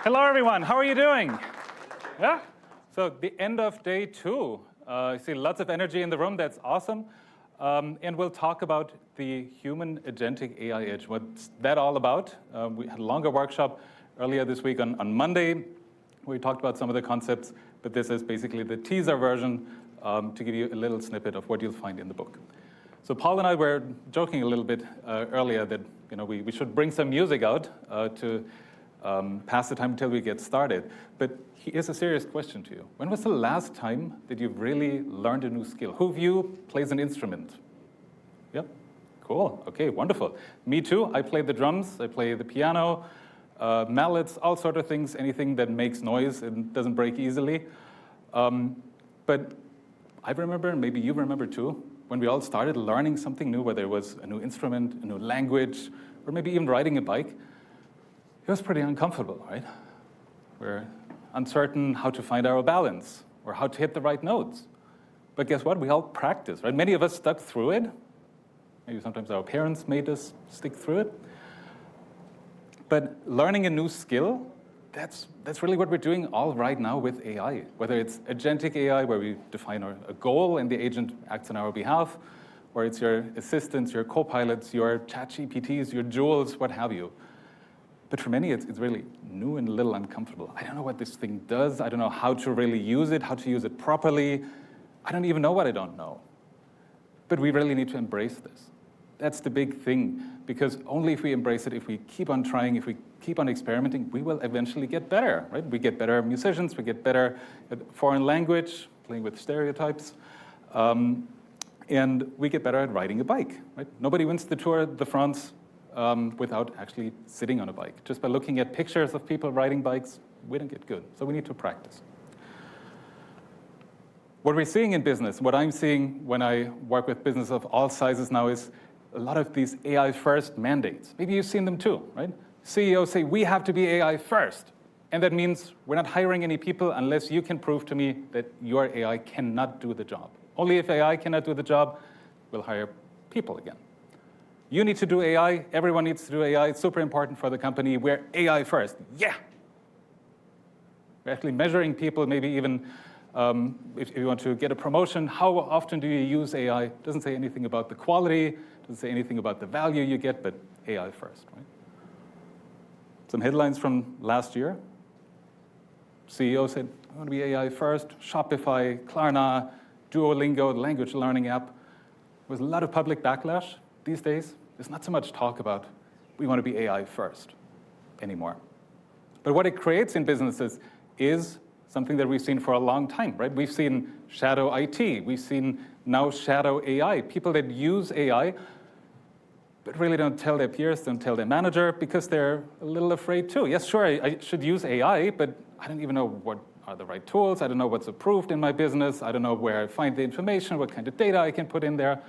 Hello, everyone. How are you doing? Yeah? So the end of day 2. I see lots of energy in the room. That's awesome. And we'll talk about the HUMAN Agentic AI Edge. What's that all about? We had a longer workshop earlier this week on Monday, where we talked about some of the concepts, but this is basically the teaser version to give you a little snippet of what you'll find in the book. So Paul and I were joking a little bit earlier that we should bring some music out to pass the time until we get started. But here's a serious question to you. When was the last time that you've really learned a new skill? Who of you plays an instrument? Yep, cool, okay, wonderful. Me too, I play the drums, I play the piano, mallets, all sort of things, anything that makes noise and doesn't break easily. But I remember, and maybe you remember too, when we all started learning something new, whether it was a new instrument, a new language, or maybe even riding a bike, it was pretty uncomfortable, right? We're uncertain how to find our balance or how to hit the right notes. But guess what? We all practice, right? Many of us stuck through it. Maybe sometimes our parents made us stick through it. But learning a new skill, that's really what we're doing all right now with AI. Whether it's agentic AI, where we define a goal and the agent acts on our behalf, or it's your assistants, your co-pilots, your ChatGPTs, your Joules, what have you. But for many, it's really new and a little uncomfortable. I don't know what this thing does. I don't know how to really use it, how to use it properly. I don't even know what I don't know. But we really need to embrace this. That's the big thing, because only if we embrace it, if we keep on trying, if we keep on experimenting, we will eventually get better, right? We get better musicians, we get better at foreign language, playing with stereotypes, and we get better at riding a bike, right? Nobody wins the Tour de France without actually sitting on a bike. Just by looking at pictures of people riding bikes, we don't get good. So we need to practice. What we're seeing in business, what I'm seeing when I work with business of all sizes now is a lot of these AI first mandates. Maybe you've seen them too, right? CEOs say, we have to be AI first. And that means we're not hiring any people unless you can prove to me that your AI cannot do the job. Only if AI cannot do the job, we'll hire people again. You need to do AI, everyone needs to do AI, it's super important for the company, we're AI first. Yeah! We're actually measuring people, maybe even if you want to get a promotion, how often do you use AI? It doesn't say anything about the quality, doesn't say anything about the value you get, but AI first, right? Some headlines from last year. CEO said, I want to be AI first. Shopify, Klarna, Duolingo, the language learning app. There was a lot of public backlash. These days, there's not so much talk about we want to be AI first anymore. But what it creates in businesses is something that we've seen for a long time, right? We've seen shadow IT. We've seen now shadow AI. People that use AI but really don't tell their peers, don't tell their manager, because they're a little afraid too. Yes, sure, I should use AI, but I don't even know what are the right tools. I don't know what's approved in my business. I don't know where I find the information, what kind of data I can put in there,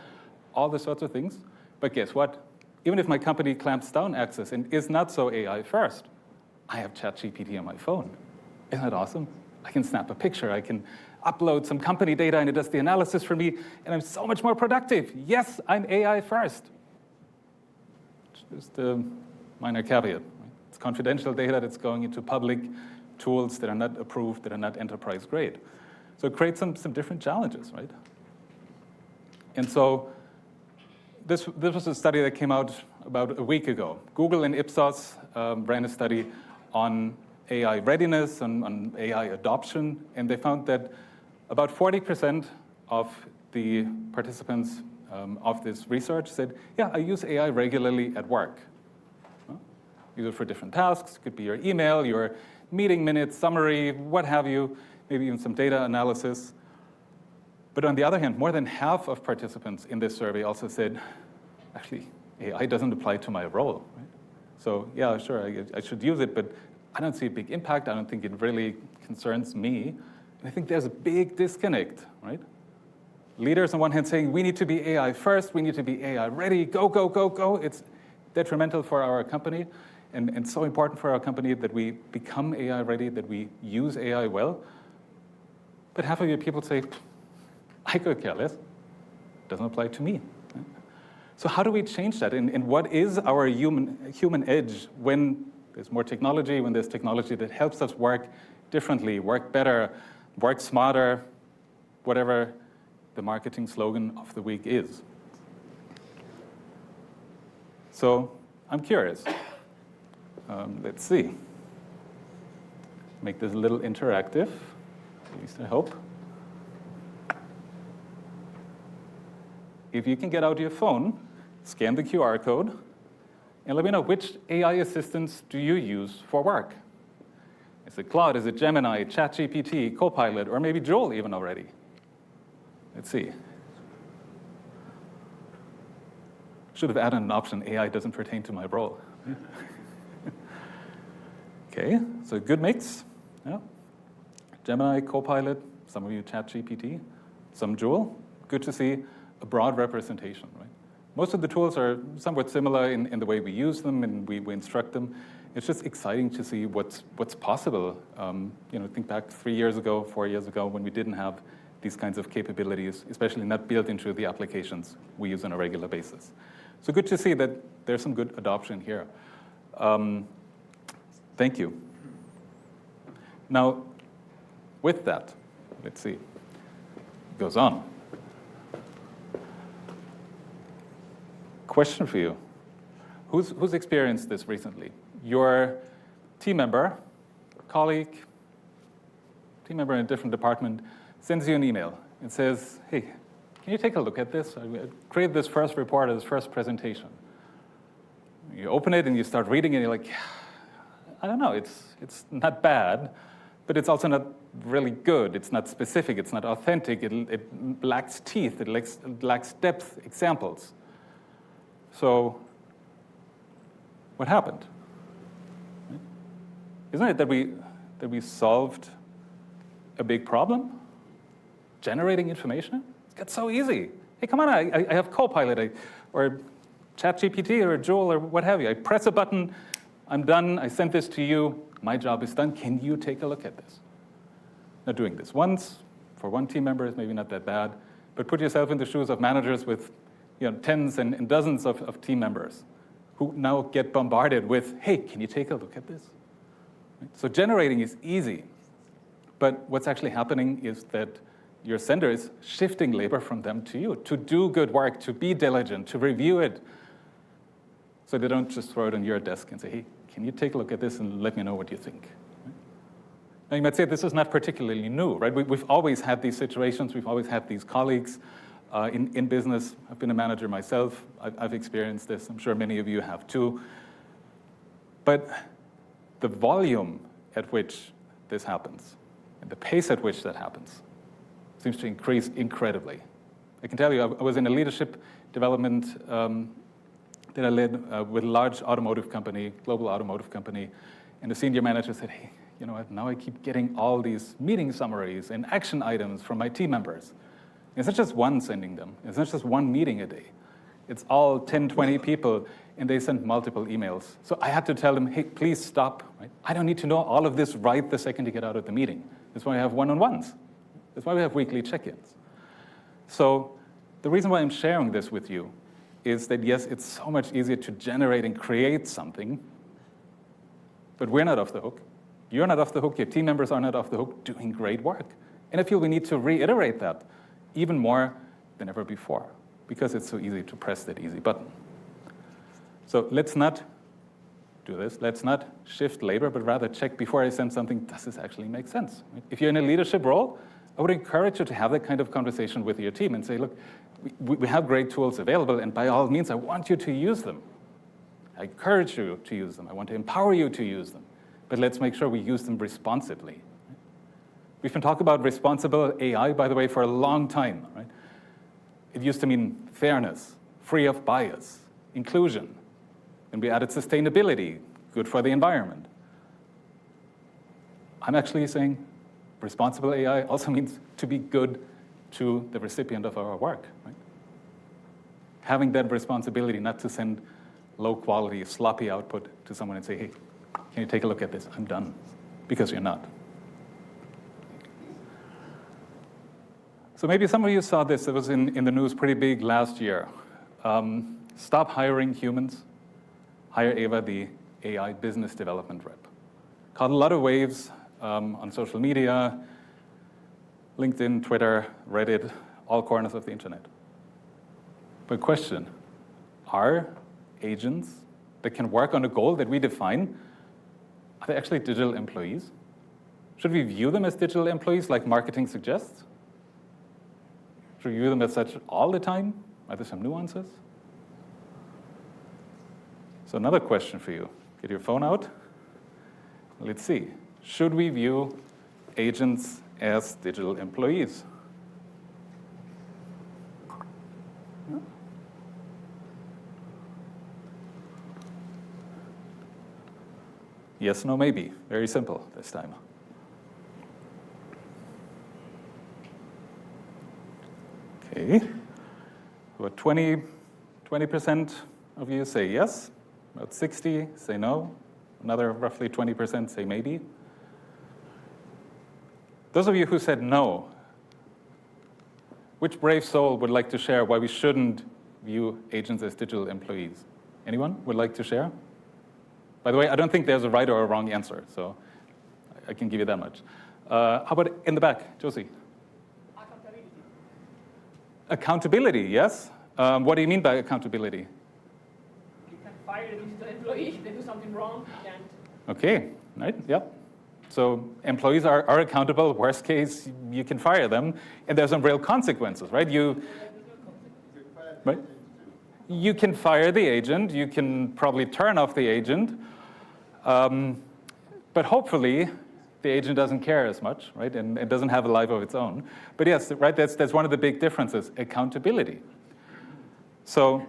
all the sorts of things. But guess what? Even if my company clamps down access and is not so AI first, I have ChatGPT on my phone. Isn't that awesome? I can snap a picture. I can upload some company data, and it does the analysis for me, and I'm so much more productive. Yes, I'm AI first. Just a minor caveat. Right? It's confidential data that's going into public tools that are not approved, that are not enterprise grade. So it creates some different challenges, right? And so this was a study that came out about a week ago. Google and Ipsos ran a study on AI readiness, on AI adoption, and they found that about 40% of the participants of this research said, yeah, I use AI regularly at work. Use it for different tasks. It could be your email, your meeting minutes, summary, what have you, maybe even some data analysis. But on the other hand, more than half of participants in this survey also said, actually, AI doesn't apply to my role. Right? So yeah, sure, I should use it, but I don't see a big impact. I don't think it really concerns me. And I think there's a big disconnect, right? Leaders on one hand saying, we need to be AI first, we need to be AI ready, go, go, go, go. It's detrimental for our company and so important for our company that we become AI ready, that we use AI well. But half of your people say, I could care less. Doesn't apply to me. So how do we change that? And what is our human edge when There's more technology when there's technology that helps us work differently, work better, work smarter, whatever the marketing slogan of the week is. So I'm curious. Let's see. Make this a little interactive, at least I hope. If you can get out your phone, scan the QR code, and let me know which AI assistants do you use for work. Is it Claude, is it Gemini, ChatGPT, Copilot, or maybe Joel even already? Let's see. Should have added an option, AI doesn't pertain to my role. Okay, so good mix. Yeah. Gemini, Copilot, some of you ChatGPT, some Joel. Good to see a broad representation, right? Most of the tools are somewhat similar in the way we use them and we instruct them. It's just exciting to see what's possible. Think back 3 years ago, 4 years ago, when we didn't have these kinds of capabilities, especially not built into the applications we use on a regular basis. So good to see that there's some good adoption here. Thank you. Now, with that, let's see, it goes on. Question for you. Who's experienced this recently? Your team member, colleague, team member in a different department sends you an email and says, hey, can you take a look at this? I created this first report, this first presentation. You open it and you start reading it and you're like, I don't know, it's not bad, but it's also not really good. It's not specific, it's not authentic, it lacks teeth, it lacks depth examples. So what happened? Isn't it that we solved a big problem? Generating information? It got so easy. Hey, come on, I have Copilot or ChatGPT or Joel or what have you. I press a button, I'm done, I sent this to you, my job is done. Can you take a look at this? Now, doing this once for one team member is maybe not that bad, but put yourself in the shoes of managers with tens and dozens of team members who now get bombarded with, hey, can you take a look at this? Right? So generating is easy, but what's actually happening is that your sender is shifting labor from them to you, to do good work, to be diligent, to review it, so they don't just throw it on your desk and say, hey, can you take a look at this and let me know what you think? Right? Now, you might say this is not particularly new, right? We've always had these situations. We've always had these colleagues in business. I've been a manager myself. I've experienced this. I'm sure many of you have too. But the volume at which this happens and the pace at which that happens seems to increase incredibly. I can tell you, I was in a leadership development that I led with a large automotive company, global automotive company, and the senior manager said, hey, you know what, now I keep getting all these meeting summaries and action items from my team members. And it's not just one sending them. It's not just one meeting a day. It's all 10, 20 people, and they send multiple emails. So I had to tell them, hey, please stop. Right? I don't need to know all of this right the second you get out of the meeting. That's why I have one-on-ones. That's why we have weekly check-ins. So the reason why I'm sharing this with you is that, yes, it's so much easier to generate and create something, but we're not off the hook. You're not off the hook. Your team members are not off the hook doing great work. And I feel we need to reiterate that even more than ever before, because it's so easy to press that easy button. So let's not do this. Let's not shift labor, but rather check before I send something, does this actually make sense? If you're in a leadership role, I would encourage you to have that kind of conversation with your team and say, look, we have great tools available, and by all means, I want you to use them. I encourage you to use them. I want to empower you to use them. But let's make sure we use them responsibly. We've been talking about responsible AI, by the way, for a long time. Right? It used to mean fairness, free of bias, inclusion. And we added sustainability, good for the environment. I'm actually saying responsible AI also means to be good to the recipient of our work. Right? Having that responsibility not to send low-quality, sloppy output to someone and say, hey, can you take a look at this? I'm done. Because you're not. So maybe some of you saw this. It was in the news pretty big last year. Stop hiring humans. Hire Ava, the AI business development rep. Caught a lot of waves on social media, LinkedIn, Twitter, Reddit, all corners of the internet. But question, are agents that can work on a goal that we define, are they actually digital employees? Should we view them as digital employees like marketing suggests? Should we view them as such all the time? Are there some nuances? So another question for you. Get your phone out. Let's see. Should we view agents as digital employees? Yes, no, maybe. Very simple this time. Okay. About 20% of you say yes. About 60 say no. Another roughly 20% say maybe. Those of you who said no, which brave soul would like to share why we shouldn't view agents as digital employees? Anyone would like to share? By the way, I don't think there's a right or a wrong answer, so I can give you that much. How about in the back, Josie? Accountability. Accountability, yes. What do you mean by accountability? You can fire the digital employee if they do something wrong. And Okay, right, yep. So employees are accountable. Worst case, you can fire them, and there's some real consequences, right? Right? You can fire the agent. You can probably turn off the agent. But hopefully, the agent doesn't care as much, right? And it doesn't have a life of its own. But yes, right, that's one of the big differences, accountability. So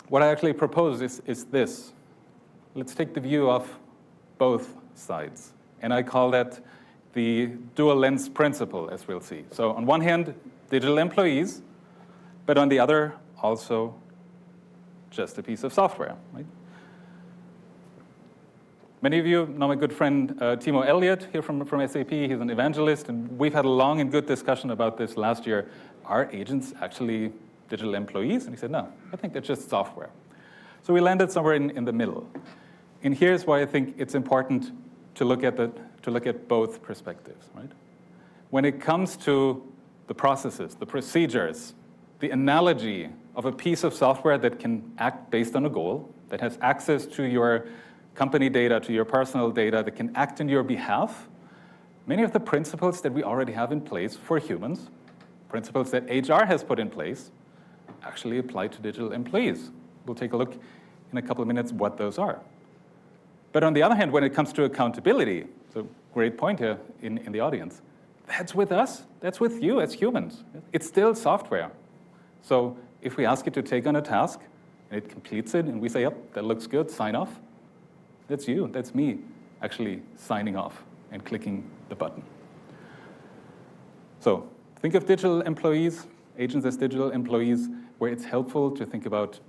what I actually propose is this. Let's take the view of both sides. And I call that the dual lens principle, as we'll see. So on one hand, digital employees, but on the other, also just a piece of software, right? Many of you know my good friend Timo Elliott here from SAP. He's an evangelist, and we've had a long and good discussion about this last year. Are agents actually digital employees? And he said, no, I think they're just software. So we landed somewhere in the middle. And here's why I think it's important to look at both perspectives, right? When it comes to the processes, the procedures, the analogy of a piece of software that can act based on a goal, that has access to your company data, to your personal data, that can act on your behalf, many of the principles that we already have in place for humans, principles that HR has put in place, actually apply to digital employees. We'll take a look in a couple of minutes what those are. But on the other hand, when it comes to accountability, so great point here in the audience, that's with us, that's with you as humans. It's still software. So if we ask it to take on a task, and it completes it, and we say, yep, that looks good, sign off, that's you, that's me actually signing off and clicking the button. So think of digital employees, agents as digital employees, where it's helpful to think about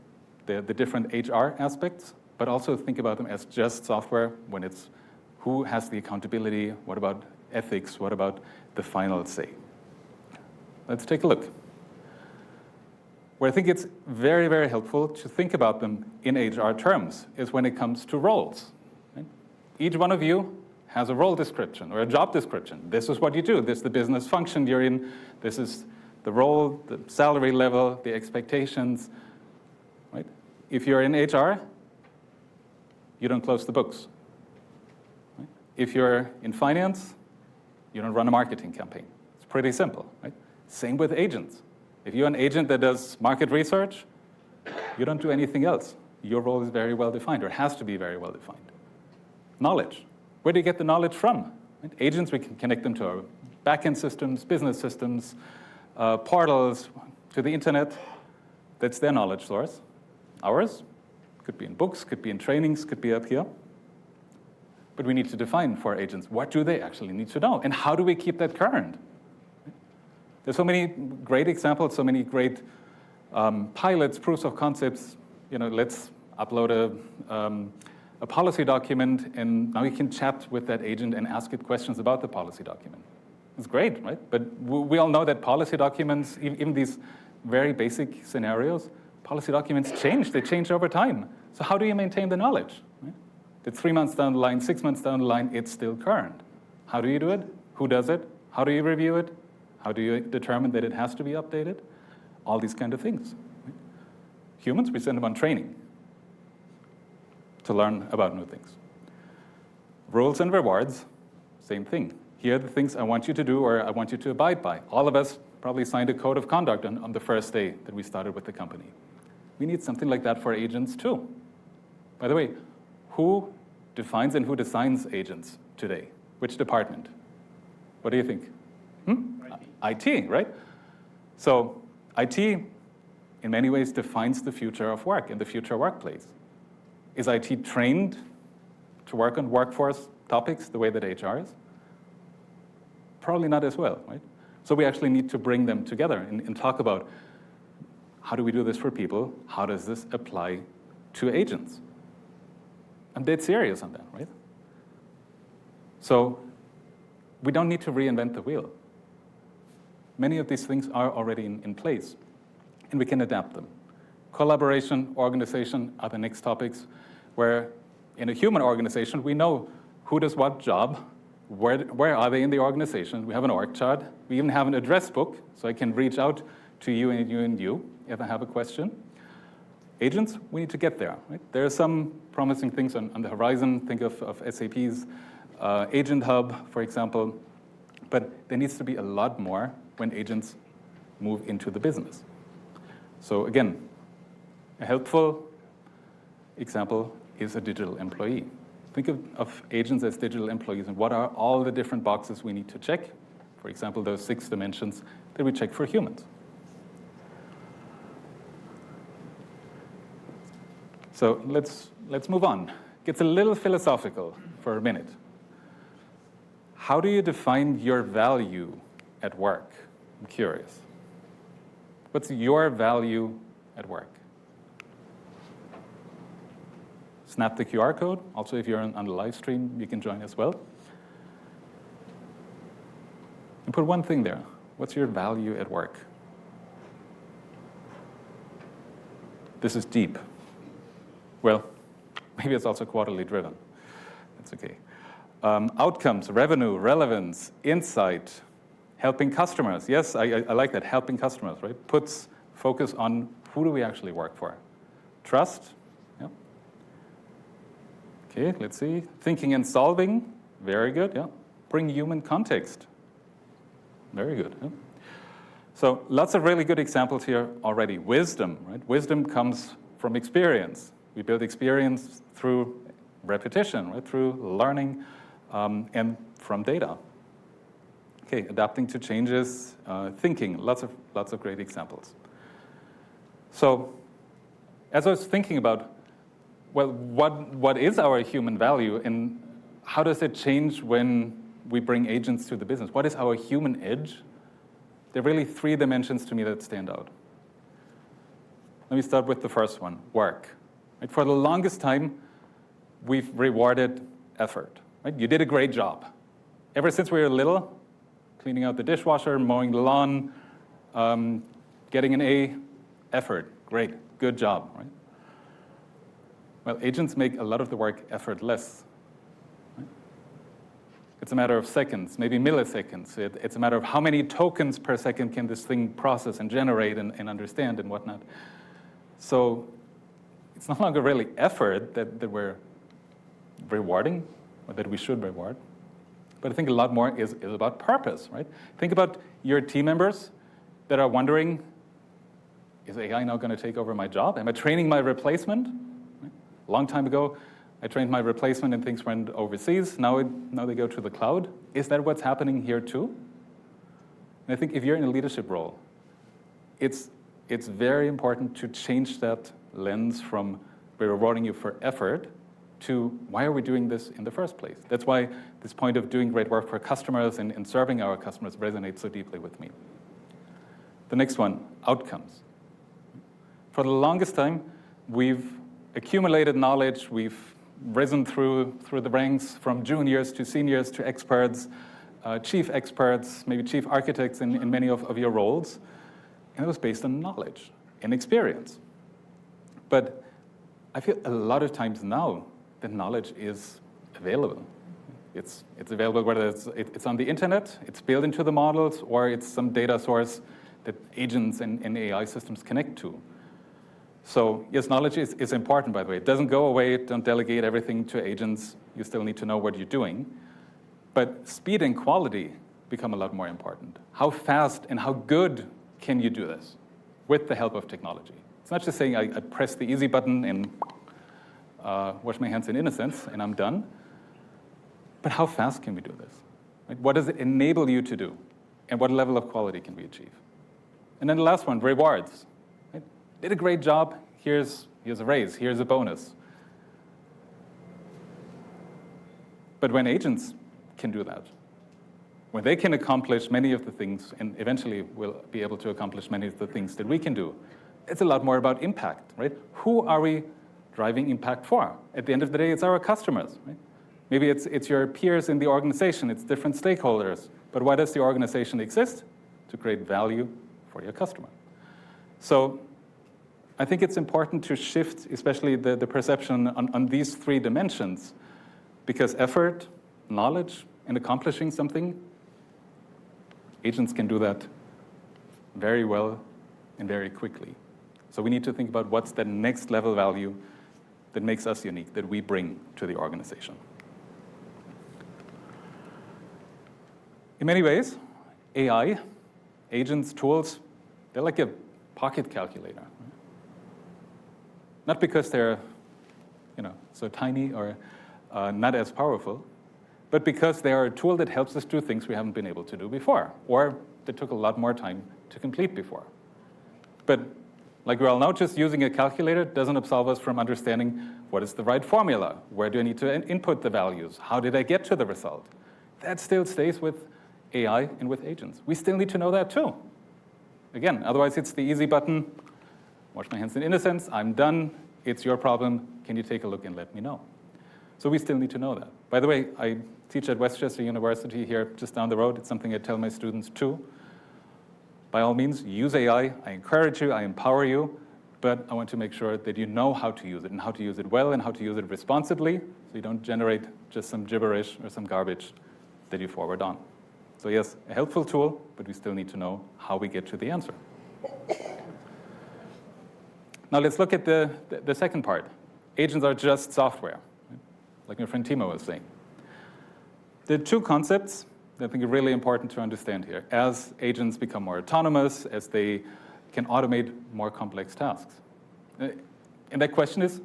the different HR aspects, but also think about them as just software when it's who has the accountability, what about ethics, what about the final say. Let's take a look. Where I think it's very, very helpful to think about them in HR terms is when it comes to roles. Right? Each one of you has a role description or a job description. This is what you do. This is the business function you're in. This is the role, the salary level, the expectations. Right? If you're in HR, you don't close the books. Right? If you're in finance, you don't run a marketing campaign. It's pretty simple. Right? Same with agents. If you're an agent that does market research, you don't do anything else. Your role is very well defined, or has to be very well defined. Knowledge. Where do you get the knowledge from? Right? Agents, we can connect them to our back-end systems, business systems, portals, to the internet. That's their knowledge source. Ours could be in books, could be in trainings, could be up here. But we need to define for our agents, what do they actually need to know? And how do we keep that current? There's so many great examples, so many great pilots, proofs of concepts. You know, let's upload a policy document, and now you can chat with that agent and ask it questions about the policy document. It's great, right? But we all know that policy documents, even these very basic scenarios, policy documents change. They change over time. So how do you maintain the knowledge? Right? that 3 months down the line, 6 months down the line, it's still current. How do you do it? Who does it? How do you review it? How do you determine that it has to be updated? All these kind of things. Humans, we send them on training to learn about new things. Rules and rewards, same thing. Here are the things I want you to do or I want you to abide by. All of us probably signed a code of conduct on the first day that we started with the company. We need something like that for agents too. By the way, who defines and who designs agents today? Which department? What do you think? IT, right? So IT, in many ways, defines the future of work and the future workplace. Is IT trained to work on workforce topics the way that HR is? Probably not as well, right? So we actually need to bring them together and talk about how do we do this for people? How does this apply to agents? I'm dead serious on that, right? So we don't need to reinvent the wheel. Many of these things are already in place, and we can adapt them. Collaboration, organization are the next topics, where in a human organization, we know who does what job, where are they in the organization. We have an org chart. We even have an address book, so I can reach out to you and you and you if I have a question. Agents, we need to get there, right? There are some promising things on the horizon. Think of SAP's Agent Hub, for example. But there needs to be a lot more when agents move into the business. So again, a helpful example is a digital employee. Think of agents as digital employees and what are all the different boxes we need to check. For example, those 6 dimensions that we check for humans. So let's move on. Gets a little philosophical for a minute. How do you define your value at work? I'm curious. What's your value at work? Snap the QR code. Also, if you're on the live stream, you can join as well. And put one thing there. What's your value at work? This is deep. Well, maybe it's also quarterly driven. That's okay. Outcomes, revenue, relevance, insight, helping customers. Yes, I like that, helping customers, right? Puts focus on who do we actually work for. Trust. Yeah. Okay, let's see. Thinking and solving. Very good, yeah. Bring human context. Very good. Yeah. So lots of really good examples here already. Wisdom, right? Wisdom comes from experience. We build experience through repetition, right? Through learning and from data. Okay, adapting to changes, thinking, lots of great examples. So as I was thinking about, well, what is our human value and how does it change when we bring agents to the business? What is our human edge? There are really 3 dimensions to me that stand out. Let me start with the first one, work. Right? For the longest time, we've rewarded effort. Right? You did a great job. Ever since we were little, cleaning out the dishwasher, mowing the lawn, getting an A, effort, great, good job. Right? Well, agents make a lot of the work effortless. Right? It's a matter of seconds, maybe milliseconds. It's a matter of how many tokens per second can this thing process and generate and understand and whatnot. So it's no longer really effort that we're rewarding, or that we should reward. But I think a lot more is about purpose, right? Think about your team members that are wondering, is AI now going to take over my job? Am I training my replacement? Right? A long time ago, I trained my replacement and things went overseas. Now they go to the cloud. Is that what's happening here too? And I think if you're in a leadership role, it's very important to change that lens from we're rewarding you for effort to why are we doing this in the first place? That's why this point of doing great work for customers and serving our customers resonates so deeply with me. The next one, outcomes. For the longest time, we've accumulated knowledge, we've risen through the ranks from juniors to seniors to experts, chief experts, maybe chief architects in many of your roles. And it was based on knowledge and experience. But I feel a lot of times now that knowledge is available. It's available whether it's on the internet, it's built into the models, or it's some data source that agents and AI systems connect to. So yes, knowledge is important, by the way. It doesn't go away. Don't delegate everything to agents. You still need to know what you're doing. But speed and quality become a lot more important. How fast and how good can you do this with the help of technology? It's not just saying I press the easy button and wash my hands in innocence and I'm done. But how fast can we do this? Right? What does it enable you to do? And what level of quality can we achieve? And then the last one, rewards. Right? Did a great job, here's a raise, here's a bonus. But when agents can do that, when they can accomplish many of the things, and eventually will be able to accomplish many of the things that we can do, it's a lot more about impact, right? Who are we driving impact for? At the end of the day, it's our customers, right? Maybe it's your peers in the organization, it's different stakeholders. But why does the organization exist? To create value for your customer. So I think it's important to shift, especially the perception on these three dimensions, because effort, knowledge, and accomplishing something, agents can do that very well and very quickly. So we need to think about what's the next level value that makes us unique, that we bring to the organization. In many ways, AI, agents, tools, they're like a pocket calculator. Right? Not because they're so tiny or not as powerful, but because they are a tool that helps us do things we haven't been able to do before, or that took a lot more time to complete before. But like we all know, just using a calculator doesn't absolve us from understanding what is the right formula, where do I need to input the values, how did I get to the result. That still stays with AI and with agents. We still need to know that too. Again, otherwise it's the easy button, wash my hands in innocence, I'm done, it's your problem, can you take a look and let me know? So we still need to know that. By the way, I teach at Westchester University here just down the road. It's something I tell my students too. By all means, use AI. I encourage you, I empower you, but I want to make sure that you know how to use it and how to use it well and how to use it responsibly, so you don't generate just some gibberish or some garbage that you forward on. So yes, a helpful tool, but we still need to know how we get to the answer. Now let's look at the second part. Agents are just software, like my friend Timo was saying. There are two concepts that I think are really important to understand here. As agents become more autonomous, as they can automate more complex tasks. And that question is,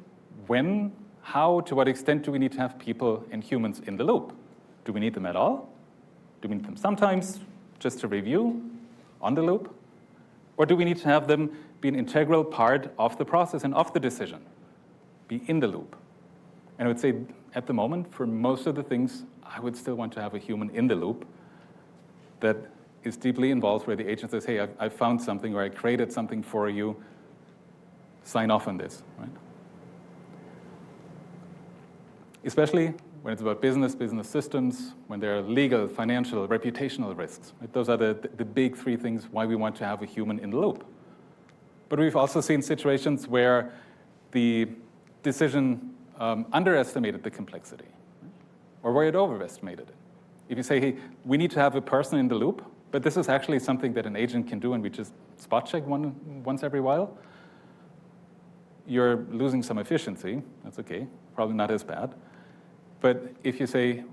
when, how, to what extent do we need to have people and humans in the loop? Do we need them at all? Do we need them sometimes, just to review, on the loop? Or do we need to have them be an integral part of the process and of the decision, be in the loop? And I would say, at the moment, for most of the things, I would still want to have a human in the loop that is deeply involved, where the agent says, hey, I found something, or I created something for you, sign off on this, right? Especially when it's about business systems, when there are legal, financial, reputational risks. Right? Those are the big three things why we want to have a human in the loop. But we've also seen situations where the decision underestimated the complexity, right? Or where it overestimated it. If you say, hey, we need to have a person in the loop, but this is actually something that an agent can do and we just spot check once every while, you're losing some efficiency. That's okay, probably not as bad. But if you say,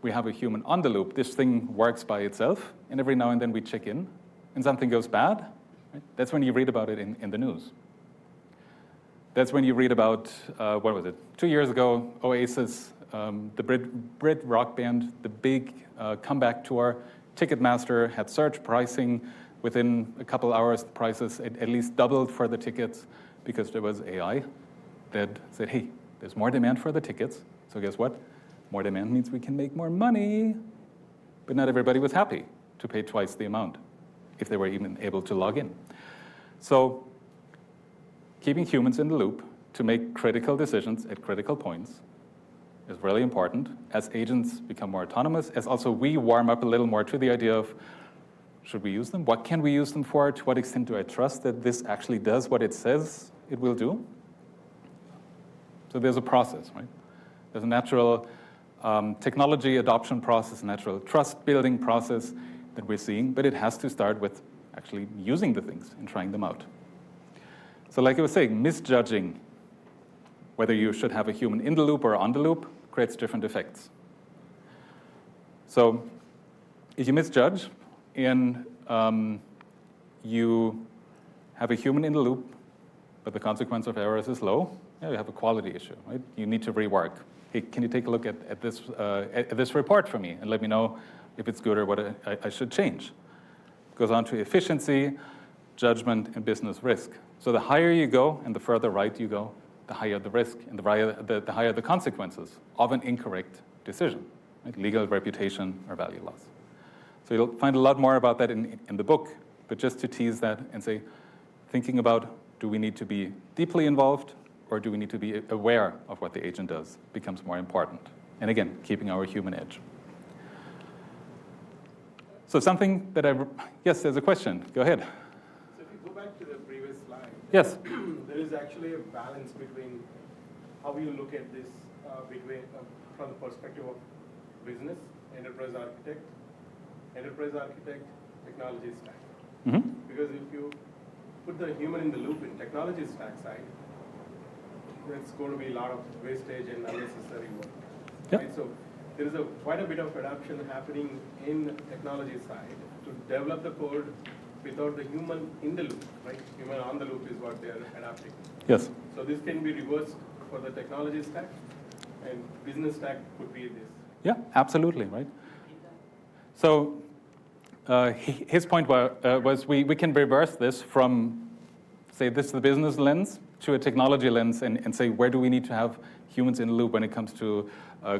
we have a human on the loop, this thing works by itself, and every now and then we check in, and something goes bad, right? That's when you read about it in the news. That's when you read about, 2 years ago, Oasis, the Brit rock band, the big comeback tour. Ticketmaster had surge pricing. Within a couple hours, the prices at least doubled for the tickets because there was AI that said, hey, there's more demand for the tickets. So guess what? More demand means we can make more money. But not everybody was happy to pay twice the amount if they were even able to log in. So keeping humans in the loop to make critical decisions at critical points is really important as agents become more autonomous, as also we warm up a little more to the idea of, should we use them? What can we use them for? To what extent do I trust that this actually does what it says it will do? So there's a process, right? There's a natural technology adoption process, a natural trust-building process that we're seeing, but it has to start with actually using the things and trying them out. So like I was saying, misjudging whether you should have a human in the loop or on the loop creates different effects. So if you misjudge and you have a human in the loop, but the consequence of errors is low, yeah, you have a quality issue, right? You need to rework. Hey, can you take a look at this report for me and let me know if it's good or what I should change? It goes on to efficiency, judgment, and business risk. So the higher you go and the further right you go, the higher the risk and the higher the consequences of an incorrect decision, right? Legal, reputation, or value loss. So you'll find a lot more about that in the book, but just to tease that and say, thinking about, do we need to be deeply involved or do we need to be aware of what the agent does becomes more important. And again, keeping our human edge. So something that yes, there's a question. Go ahead. So if you go back to the previous slide, yes, there is actually a balance between how you look at this from the perspective of business, enterprise architect, technology stack. Mm-hmm. Because if you put the human in the loop in technology stack side, there's going to be a lot of wastage and unnecessary work. Yep. Right? So there is quite a bit of adoption happening in technology side to develop the code without the human in the loop, right? Human on the loop is what they're adapting. Yes. So this can be reversed for the technology stack, and business stack could be this. Yeah, absolutely, right? So his point was we can reverse this from, say, this is the business lens to a technology lens and say, where do we need to have humans in the loop when it comes to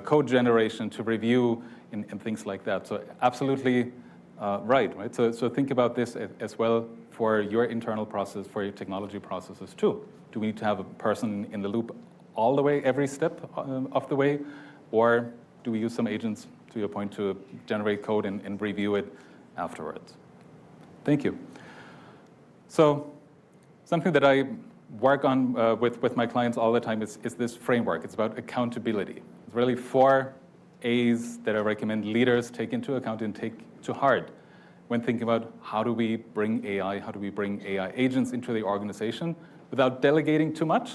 code generation, to review, and things like that. So absolutely right? So think about this as well for your internal process, for your technology processes too. Do we need to have a person in the loop all the way, every step of the way? Or do we use some agents, to your point, to generate code and review it afterwards? Thank you. So something that I work on with my clients all the time is this framework. It's about accountability. It's really 4 A's that I recommend leaders take into account and take to heart when thinking about how do we bring AI agents into the organization without delegating too much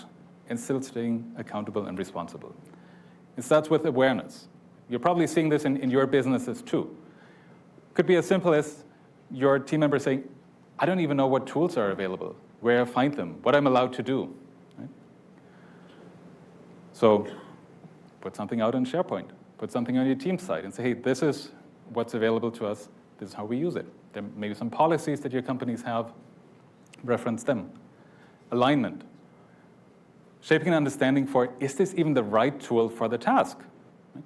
and still staying accountable and responsible. It starts with awareness. You're probably seeing this in your businesses too. Could be as simple as your team member saying, I don't even know what tools are available, where I find them, what I'm allowed to do. Right? So put something out on SharePoint, put something on your team site and say, hey, this is what's available to us, this is how we use it. There may be some policies that your companies have, reference them. Alignment. Shaping an understanding for, is this even the right tool for the task? Right?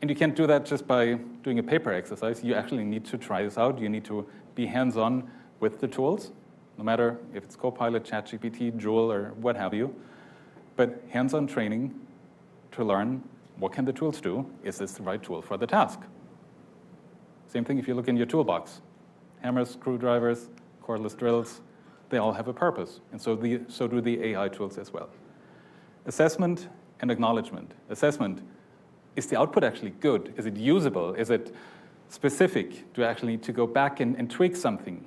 And you can't do that just by doing a paper exercise. You actually need to try this out. You need to be hands-on with the tools, no matter if it's Copilot, ChatGPT, Joule, or what have you. But hands-on training to learn, what can the tools do? Is this the right tool for the task? Same thing if you look in your toolbox. Hammers, screwdrivers, cordless drills, they all have a purpose. And so do the AI tools as well. Assessment and acknowledgement. Assessment, is the output actually good? Is it usable? Is it specific? Do I actually need to go back and tweak something?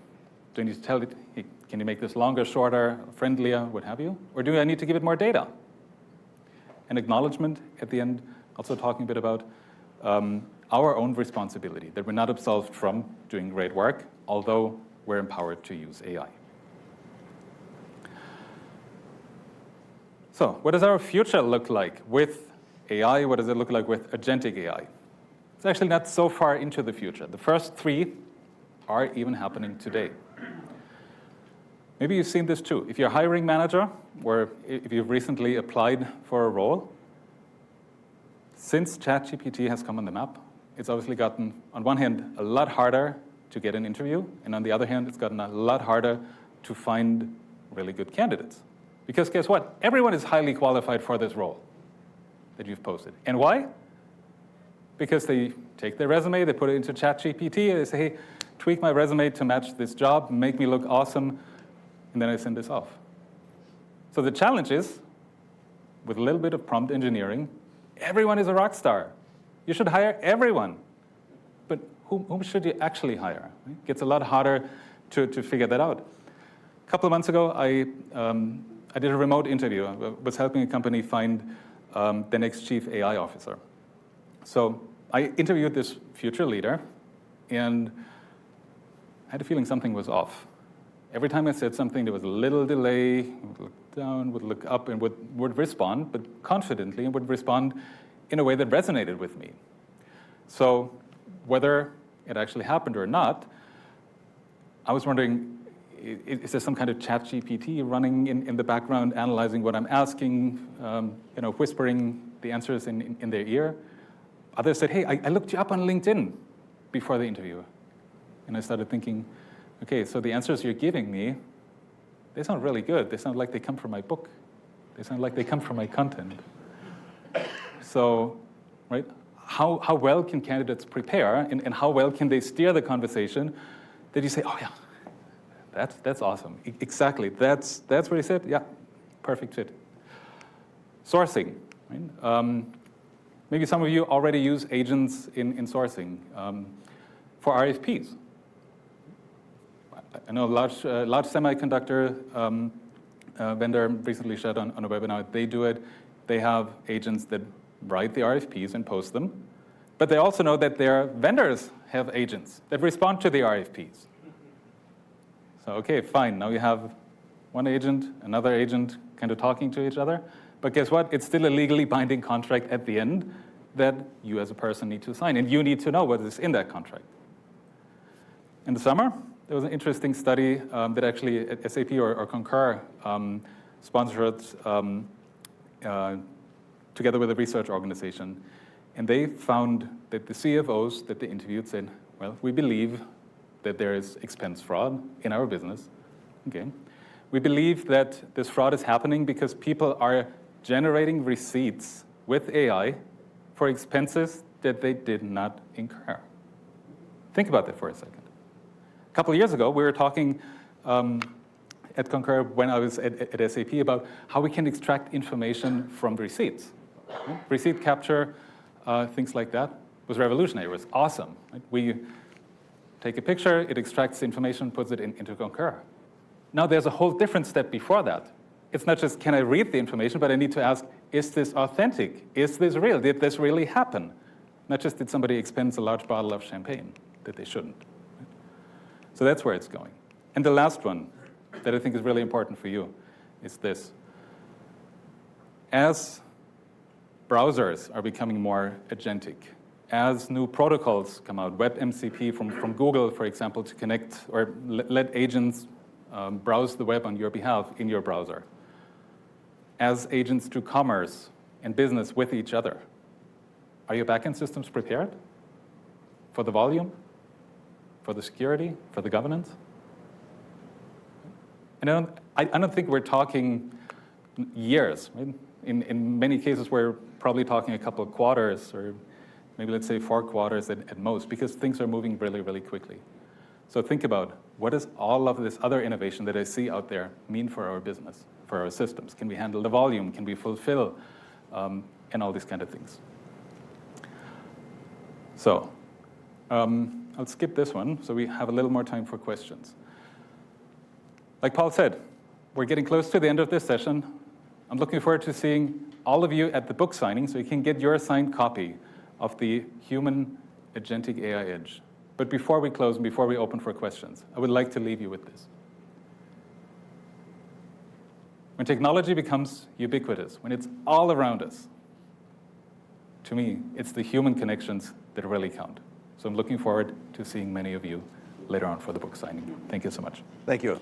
Do I need to tell it, hey, can you make this longer, shorter, friendlier, what have you? Or do I need to give it more data? And acknowledgement at the end, also talking a bit about our own responsibility, that we're not absolved from doing great work, although we're empowered to use AI. So what does our future look like with AI? What does it look like with agentic AI? It's actually not so far into the future. The first 3 are even happening today. Maybe you've seen this too. If you're a hiring manager, or if you've recently applied for a role, since ChatGPT has come on the map, it's obviously gotten, on one hand, a lot harder to get an interview, and on the other hand, it's gotten a lot harder to find really good candidates. Because guess what? Everyone is highly qualified for this role that you've posted. And why? Because they take their resume, they put it into ChatGPT, and they say, hey, tweak my resume to match this job, make me look awesome, and then I send this off. So the challenge is, with a little bit of prompt engineering, everyone is a rock star. You should hire everyone. But whom should you actually hire? Right? It gets a lot harder to figure that out. A couple of months ago, I did a remote interview. I was helping a company find the next chief AI officer. So I interviewed this future leader, and I had a feeling something was off. Every time I said something, there was a little delay, would look down, would look up, and would respond, but confidently, and would respond in a way that resonated with me. So whether it actually happened or not, I was wondering, is there some kind of chat GPT running in the background, analyzing what I'm asking, whispering the answers in their ear? Others said, hey, I looked you up on LinkedIn before the interview. And I started thinking, okay, so the answers you're giving me, they sound really good. They sound like they come from my book. They sound like they come from my content. So, right, how well can candidates prepare, and how well can they steer the conversation that you say, oh yeah, that's awesome. Exactly, that's what he said. Yeah, perfect fit. Sourcing, right? Maybe some of you already use agents in sourcing for RFPs. I know a large semiconductor vendor recently shared on a webinar. They do it. They have agents that write the RFPs and post them. But they also know that their vendors have agents that respond to the RFPs. So, okay, fine. Now you have one agent, another agent kind of talking to each other. But guess what? It's still a legally binding contract at the end that you as a person need to sign. And you need to know what is in that contract. In the summer, there was an interesting study that actually SAP or Concur sponsored together with a research organization. And they found that the CFOs that they interviewed said, well, we believe that there is expense fraud in our business. Okay. We believe that this fraud is happening because people are generating receipts with AI for expenses that they did not incur. Think about that for a second. A couple of years ago, we were talking at Concur when I was at SAP about how we can extract information from receipts. Right? Receipt capture, things like that, was revolutionary. It was awesome. Right? We take a picture, it extracts the information, puts it into Concur. Now there's a whole different step before that. It's not just, can I read the information, but I need to ask, is this authentic? Is this real? Did this really happen? Not just did somebody expense a large bottle of champagne that they shouldn't. Right? So that's where it's going. And the last one that I think is really important for you is this. As browsers are becoming more agentic, as new protocols come out, WebMCP from Google, for example, to connect or let agents browse the web on your behalf in your browser, as agents do commerce and business with each other, are your backend systems prepared for the volume, for the security, for the governance? And I don't think we're talking years. Right? In many cases, we're probably talking a couple of quarters, or maybe let's say 4 quarters at most, because things are moving really, really quickly. So think about, what does all of this other innovation that I see out there mean for our business, for our systems? Can we handle the volume? Can we fulfill? And all these kind of things. So I'll skip this one, so we have a little more time for questions. Like Paul said, we're getting close to the end of this session. I'm looking forward to seeing all of you at the book signing, so you can get your signed copy of the Human Agentic AI Edge. But before we close and before we open for questions, I would like to leave you with this. When technology becomes ubiquitous, when it's all around us, to me, it's the human connections that really count. So I'm looking forward to seeing many of you later on for the book signing. Thank you so much. Thank you.